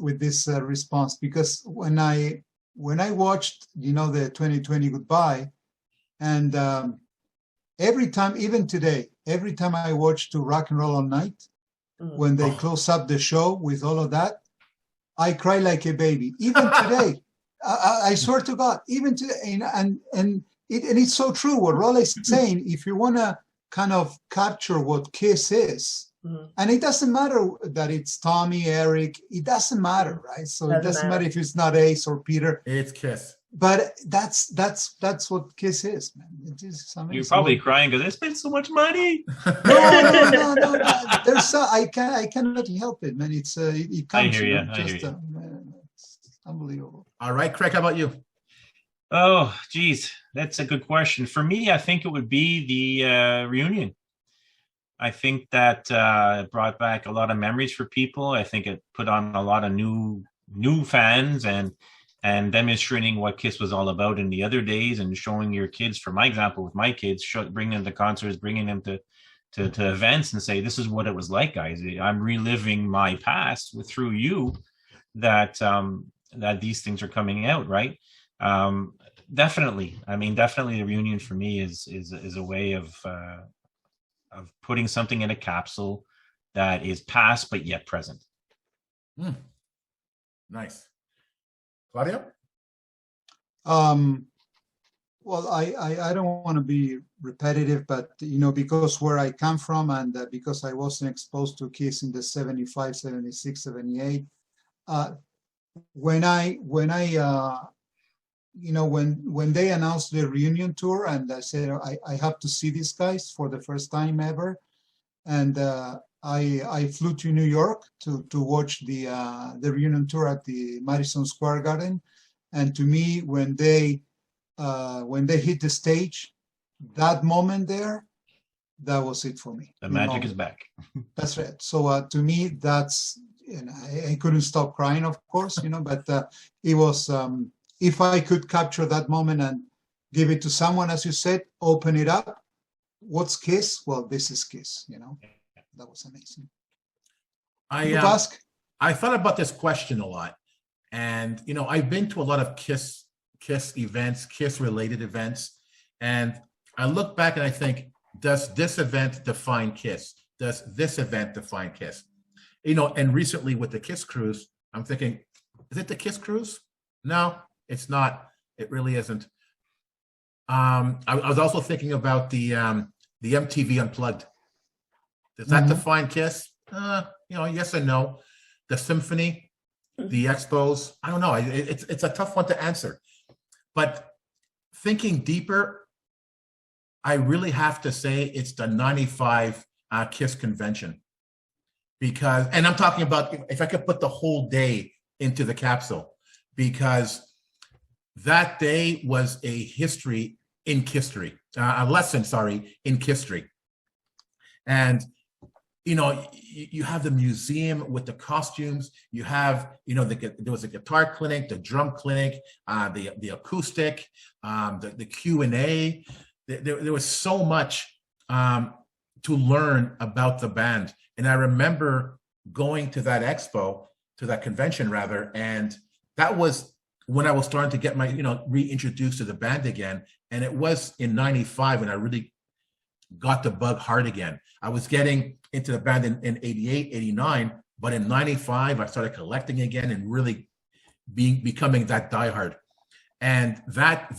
response, because when I watched the 2020 goodbye, and every time, even today, every time I watch To Rock and Roll All Night, when they close up the show with all of that, I cry like a baby. Even today, I swear to God, even today, and it's so true what Rolla is saying. If you want to kind of capture what KISS is, and it doesn't matter that it's Tommy, Eric, it doesn't matter, right? So it doesn't matter if it's not Ace or Peter. It's KISS. But that's what KISS is, man. It is amazing. You're probably crying because they spent so much money. No. There's I cannot help it, man. It comes. hear ya, man. I hear Just, man, it's unbelievable. All right, Craig, how about you? Oh, geez, that's a good question. For me, I think it would be the reunion. I think that it brought back a lot of memories for people. I think it put on a lot of new fans and demonstrating what KISS was all about in the other days, and showing your kids, for my example, with my kids, bringing them to concerts, bringing them to events, and say, this is what it was like, guys. I'm reliving my past through you, that these things are coming out, right? Definitely. I mean, definitely the reunion for me is a way of putting something in a capsule that is past but yet present. Nice. Claudia? Well, I don't want to be repetitive, but because where I come from, and because I wasn't exposed to KISS in the 75, 76, 78, when they announced the reunion tour, and I said I have to see these guys for the first time ever, and I flew to New York to watch the reunion tour at the Madison Square Garden, and to me, when they hit the stage, that moment there, that was it for me. The magic is back. That's right. So to me, that's I couldn't stop crying, of course, but it was. If I could capture that moment and give it to someone, as you said, open it up. What's KISS? Well, this is KISS. That was amazing. I thought about this question a lot, and I've been to a lot of KISS events, KISS related events, and I look back and I think, does this event define KISS? Does this event define KISS? And recently with the KISS cruise, I'm thinking, is it the KISS cruise? No, it's not. It really isn't. I was also thinking about the MTV Unplugged. Does that define KISS? yes and no. The symphony, the expos, I don't know. It's a tough one to answer. But thinking deeper, I really have to say it's the 95 KISS convention. Because, and I'm talking about if I could put the whole day into the capsule, because that day was a history in KISStory, a lesson, in KISStory. And, you have the museum with the costumes, you have, there was a guitar clinic, the drum clinic, the acoustic, the Q&A. There was so much to learn about the band. And I remember going to that expo, to that convention rather, and that was when I was starting to get my, reintroduced to the band again. And it was in 95 when I really got the bug hard again. I was getting into the band in 88, 89, but in 95, I started collecting again and really becoming that diehard. And that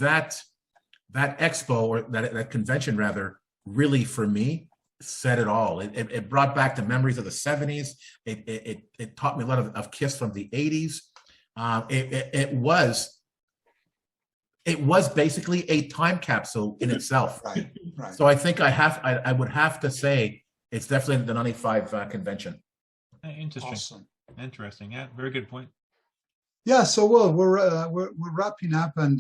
expo, or that convention rather, really for me said it all. It brought back the memories of the 70s. It taught me a lot of KISS from the 80s. It was basically a time capsule in itself. Right. So I think I would have to say it's definitely the 95 convention. Interesting. Awesome. Interesting. Yeah, very good point. Yeah. So we're wrapping up, and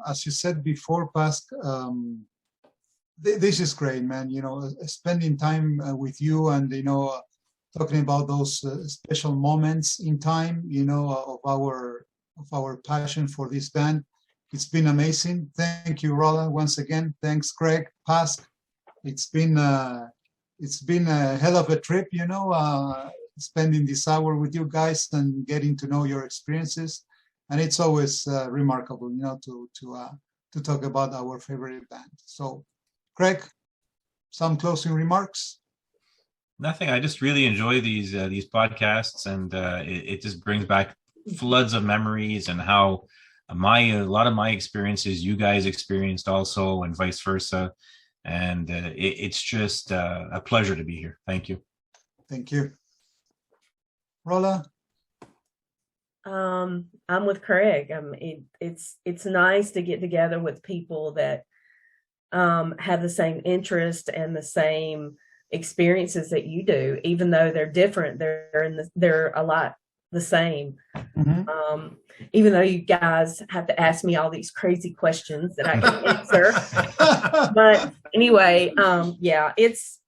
as you said before, Pask, this is great, man. Spending time with you, and talking about those special moments in time, of our passion for this band. It's been amazing. Thank you, Rolla, once again. Thanks, Craig, Pask. It's been a hell of a trip, spending this hour with you guys and getting to know your experiences. And it's always remarkable, to talk about our favorite band. So, Craig, some closing remarks? Nothing. I just really enjoy these podcasts, and it just brings back floods of memories, and how a lot of my experiences you guys experienced also, and vice versa. And it's just a pleasure to be here. Thank you. Thank you. Rolla? I'm with Craig. It's nice to get together with people that have the same interest and the same experiences that you do, even though they're different. They're a lot the same. Mm-hmm. Even though you guys have to ask me all these crazy questions that I can answer. But anyway, yeah, it's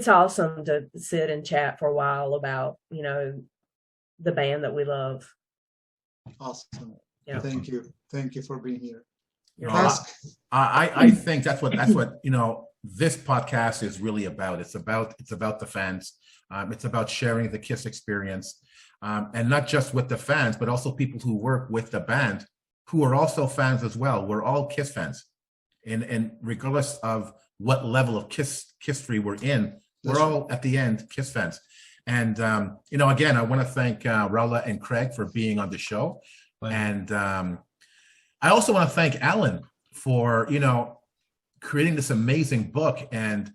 awesome to sit and chat for a while about, the band that we love. Awesome. Yeah. Thank you. Thank you for being here. I think that's what this podcast is really about. It's about the fans. It's about sharing the KISS experience. And not just with the fans, but also people who work with the band who are also fans as well. We're all KISS fans. And regardless of what level of KISStory we're in, we're all at the end KISS fans. And, again, I want to thank Rolla and Craig for being on the show. Wow. And I also want to thank Alan for, creating this amazing book and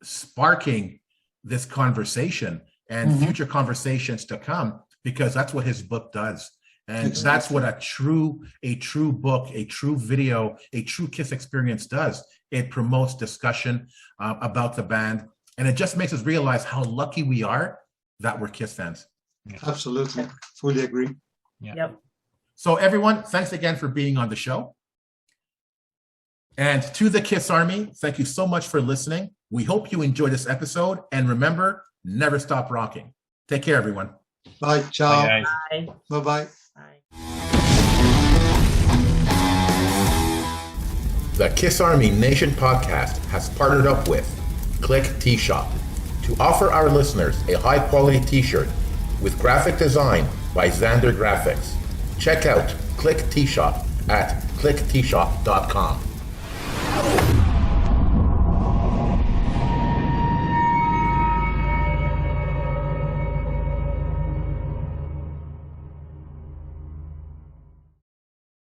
sparking this conversation and future conversations to come, because that's what his book does. And exactly. That's what a true book, a true video, a true KISS experience does. It promotes discussion about the band. And it just makes us realize how lucky we are that we're KISS fans. Yeah. Absolutely. Fully agree. Yeah. Yep. So everyone, thanks again for being on the show. And to the KISS Army, thank you so much for listening. We hope you enjoyed this episode. And remember, never stop rocking. Take care, everyone. Bye. Ciao. Bye, guys. Bye. Bye-bye. Bye. The KISS Army Nation podcast has partnered up with Click T-Shop to offer our listeners a high-quality t-shirt with graphic design by Xander Graphics. Check out Click T-Shop at clickteeshop.com.